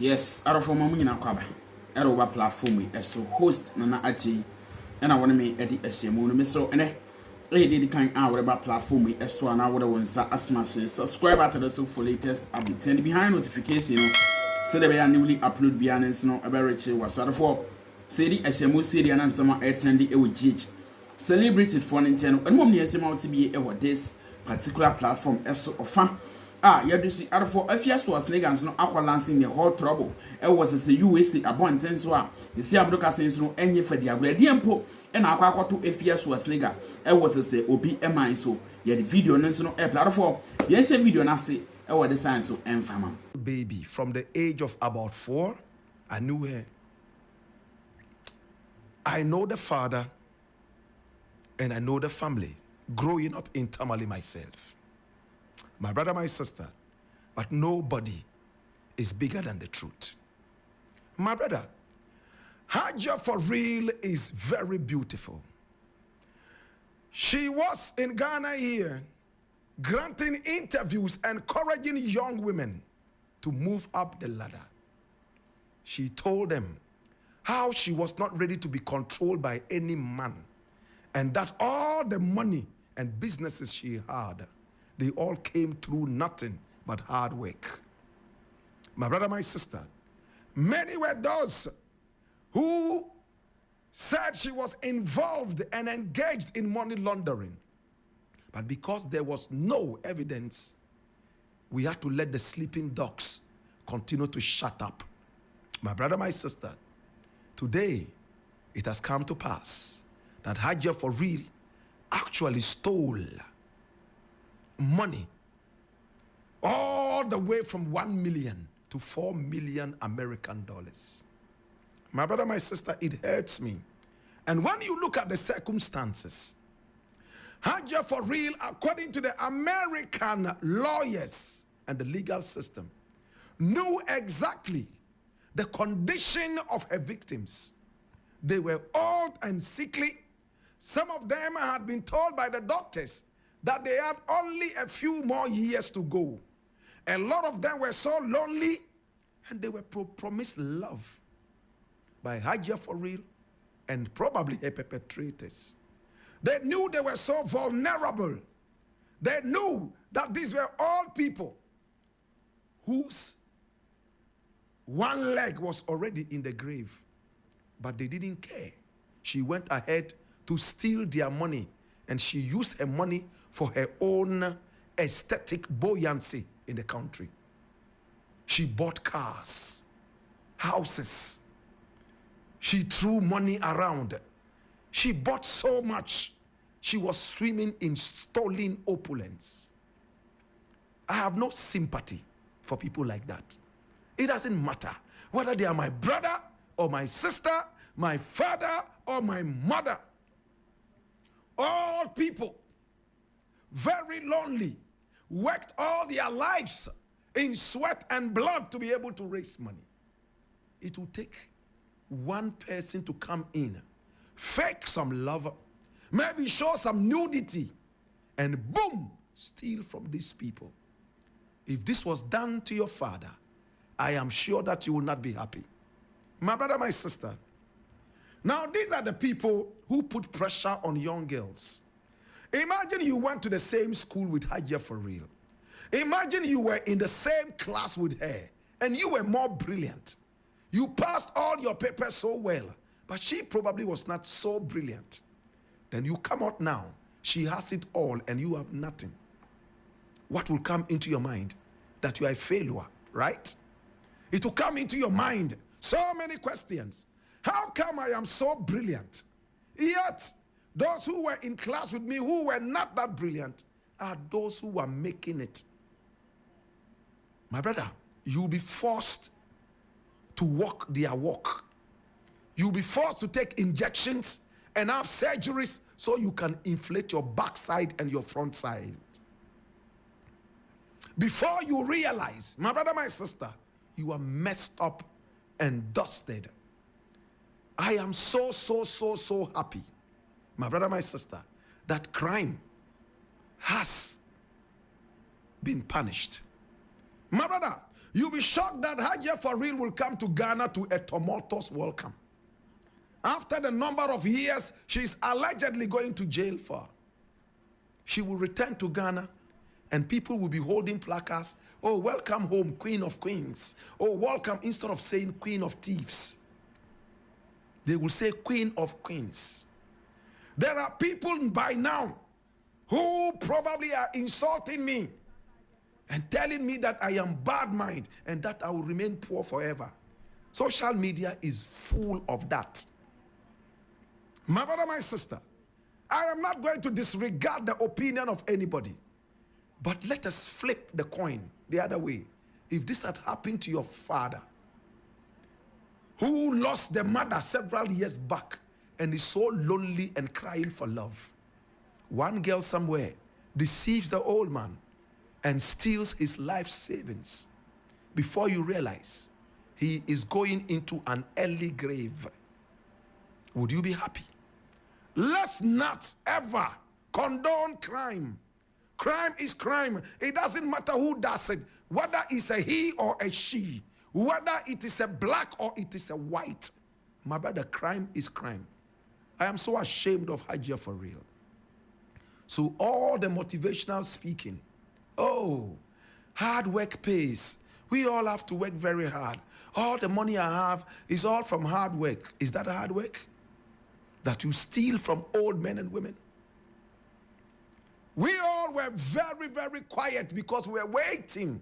Yes, out of my money na kwaba. Over platform we as host Nana Aji and I want to make Eddie SMO no so ene the kind our platform we as one hour one smash subscribe to the so for latest updates and behind notification so that we are newly upload behind no about was so for say the SMO say the answer my attend the GH celebrated for channel and mom yes to be this particular platform as so of you do see out for Afia Schwar niggas no aqua lancing the whole trouble. It was a USA abundant so you see Abdoka says no any for the aggrediempo and aqua to Afia Schwar nigga. It was a say obi emi so yeah the video no a platform. Yes, a video na say it was the sign so infamous. Baby from the age of about 4, I knew her. I know the father and I know the family growing up in Tamale myself. My brother, my sister, but nobody is bigger than the truth. My brother, Haja for real is very beautiful. She was in Ghana here, granting interviews, encouraging young women to move up the ladder. She told them how she was not ready to be controlled by any man, and that all the money and businesses she had, they all came through nothing but hard work. My brother, my sister, many were those who said she was involved and engaged in money laundering. But because there was no evidence, we had to let the sleeping dogs continue to shut up. My brother, my sister, today it has come to pass that Haja for real actually stole money all the way from 1 million to 4 million American dollars. My brother, my sister, it hurts me. And when you look at the circumstances, Haja for real, according to the American lawyers and the legal system, knew exactly the condition of her victims. They were old and sickly. Some of them had been told by the doctors that they had only a few more years to go. A lot of them were so lonely, and they were promised love by Haja for real and probably her perpetrators. They knew they were so vulnerable. They knew that these were all people whose one leg was already in the grave, but they didn't care. She went ahead to steal their money, and she used her money for her own aesthetic buoyancy in the country. She bought cars, houses. She threw money around. She bought so much. She was swimming in stolen opulence. I have no sympathy for people like that. It doesn't matter whether they are my brother or my sister, my father or my mother. All people, very lonely, worked all their lives in sweat and blood to be able to raise money. It will take one person to come in, fake some love, maybe show some nudity, and boom, steal from these people. If this was done to your father, I am sure that you will not be happy. My brother, my sister, now these are the people who put pressure on young girls. Imagine you went to the same school with Haja for real. Imagine you were in the same class with her and you were more brilliant. You passed all your papers so well, but she probably was not so brilliant. Then you come out now, she has it all and you have nothing. What will come into your mind? That you are a failure, right? It will come into your mind so many questions. How come I am so brilliant? Yet, those who were in class with me who were not that brilliant are those who are making it. My brother, you'll be forced to walk their walk. You'll be forced to take injections and have surgeries so you can inflate your backside and your front side. Before you realize, my brother, my sister, you are messed up and dusted. I am so happy, my brother, my sister, that crime has been punished. My brother, You'll be shocked that Afia for real will come to Ghana to a tumultuous welcome. After the number of years she's allegedly going to jail for, she will return to Ghana and people will be holding placards. Oh, welcome home, Queen of Queens. Oh, welcome, instead of saying Queen of Thieves. They will say Queen of Queens. There are people by now who probably are insulting me and telling me that I am bad mind and that I will remain poor forever. Social media is full of that. My brother, my sister, I am not going to disregard the opinion of anybody, but let us flip the coin the other way. If this had happened to your father, who lost the mother several years back and is so lonely and crying for love, one girl somewhere deceives the old man and steals his life savings, before you realize he is going into an early grave, would you be happy? Let's not ever condone crime. Crime is crime. It doesn't matter who does it, whether it's a he or a she, whether it is a black or it is a white. My brother, crime is crime. I am so ashamed of Afia for real. So all the motivational speaking, oh, hard work pays. We all have to work very hard. All the money I have is all from hard work. Is that hard work? That you steal from old men and women? We all were very, very quiet because we were waiting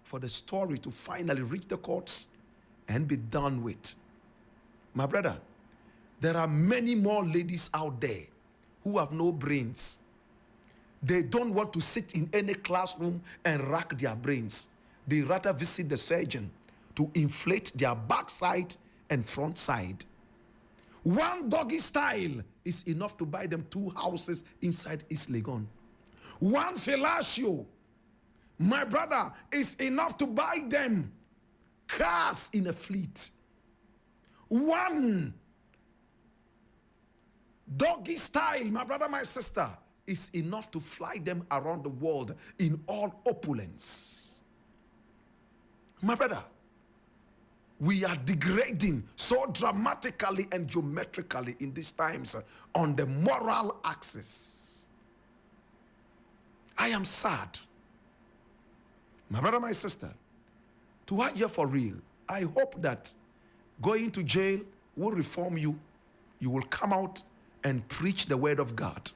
for the story to finally reach the courts and be done with. My brother, there are many more ladies out there who have no brains. They don't want to sit in any classroom and rack their brains. They rather visit the surgeon to inflate their backside and front side. One doggy style is enough to buy them 2 houses inside East Legon. One fellatio, my brother, is enough to buy them cars in a fleet. One doggy style, my brother, my sister, is enough to fly them around the world in all opulence. My brother, we are degrading so dramatically and geometrically in these times on the moral axis. I am sad. My brother, my sister, to Afia for real, I hope that going to jail will reform you. You will come out and preach the word of God.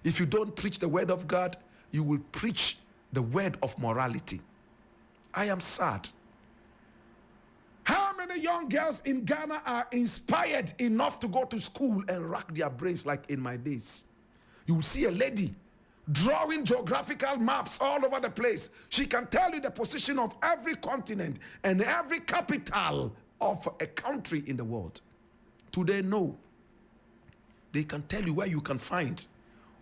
If you don't preach the word of God, you will preach the word of morality. I am sad. How many young girls in Ghana are inspired enough to go to school and rack their brains like in my days? You will see a lady drawing geographical maps all over the place. She can tell you the position of every continent and every capital of a country in the world. Today, no. They can tell you where you can find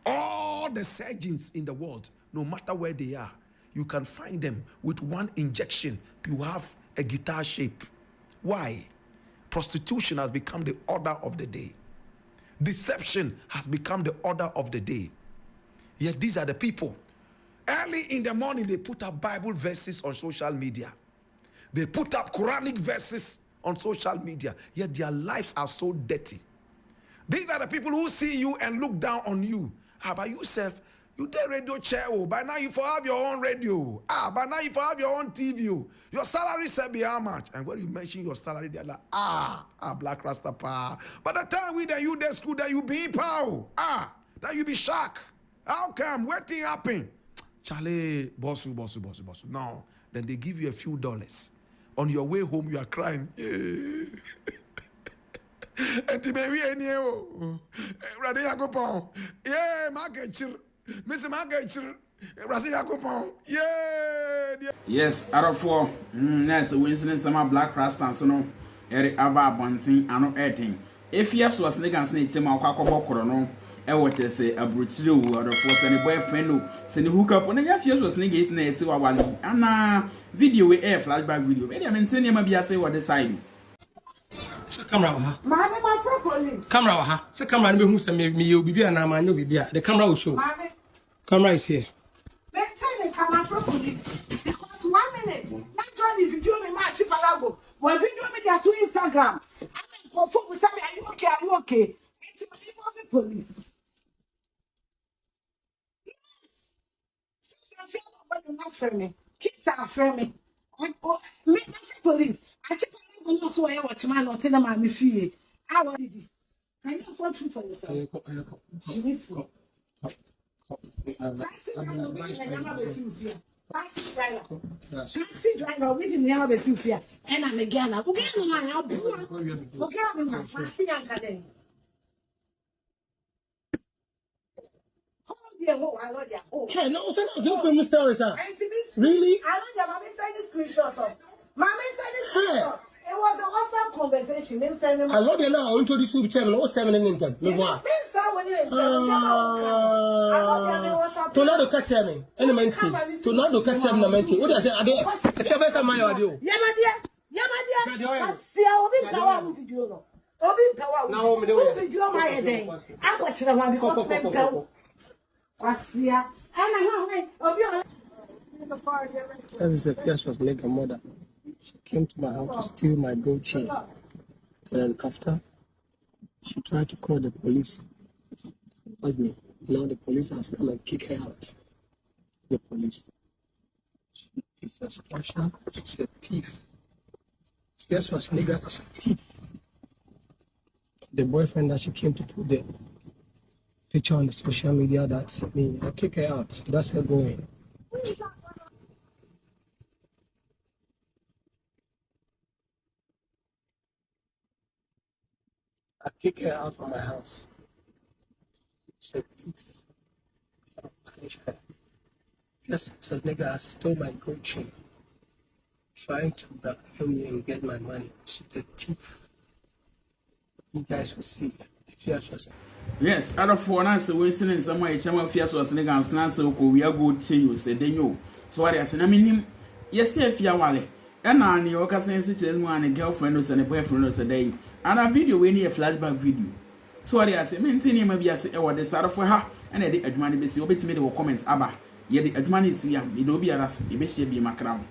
all the surgeons in the world, no matter where they are. You can find them with one injection. You have a guitar shape. Why? Prostitution has become the order of the day. Deception has become the order of the day. Yet these are the people. Early in the morning, they put up Bible verses on social media. They put up Quranic verses on social media. Yet their lives are so dirty. These are the people who see you and look down on you. By yourself, you did radio chair. Oh, by now you for have your own radio. By now you for have your own TV. Your salary said be how much? And when you mention your salary, they're like, Black Rasta pa. By the time we that you there school, that you be pow. That you be shocked. How come? What thing happen? Charlie, bossu. No. Then they give you a few dollars. On your way home, you are crying. And maybe any Radia go pound. Yeah, market. Mr. Market. Rasia go pound. Yeah. Yes, out of 4. Yes, Winston some Black Rasta so no. Eri aba bontin ano etin. If yes was nigga snake say ma kwa kobokoro no. E what say abrochire wo out of 4 say the boyfriend no. Say the hookup na ya yes was nigga na ese wa wali. Ana video we air flashback video. Me dey maintain ma bia say what the side. Camera, my police. Camera, so camera, who send me you be and I'm no be the camera will show. Camera is here. Let's tell the camera for police because 1 minute, not Tony video me match palago. When video me there to Instagram. For food say are you okay? Are you okay? It's the police. Yes. Sister Afia nobody not for me. Kids are for me. Me police. I check on you so I watch man not tell my fee. I want it. Can you afford food for yourself? You need food. Taxi driver, we didn't have a Sophia, and I'm again. I'm okay. Hey, no, sir, no, don't film stories, sir. Really? I don't know. Mommy sent the screenshot of. Mommy sent the screenshot. It was a WhatsApp conversation. I love you now. I introduce you to channel. What's 7 in them? Me what? Tornado catch me. Any menti. Tornado catch me na menti. What do I say? Ade. If you best man you ade. Yamadia. Asia obi tawa video no. Obi tawa. Now me dey video my head. I watch the one because them tell. Asia. And obi. This is Afia Schwar's mega mother. She came to my house to steal my gold chain. And after, she tried to call the police. Was me. Now the police has come and kick her out. The police. She is a slasher. She's a thief. Afia Schwar's nigga is a thief. The boyfriend that she came to put the picture on the social media, that's me. I kick her out. That's her going. I kick her out of my house. It's a thief. I'll punish her. Yes, so nigga stole my gold chain. Trying to blackmail me and get my money. She's a thief. You guys will see. If you are just Yes, out of 4 nights, we're sitting in some way. Chama Afia was nigga and snansel. We are good to you, said they know. So what I said, I mean, yes, if you are wale. And now, you can say, such as one and girlfriend and a boyfriend a day. And a video, we need a flashback video. So what I say, maintain maybe I say, what the start for her, and I did a money be so bit me the comments, Abba. Yet the money is here, it will be a ras, it be my crown.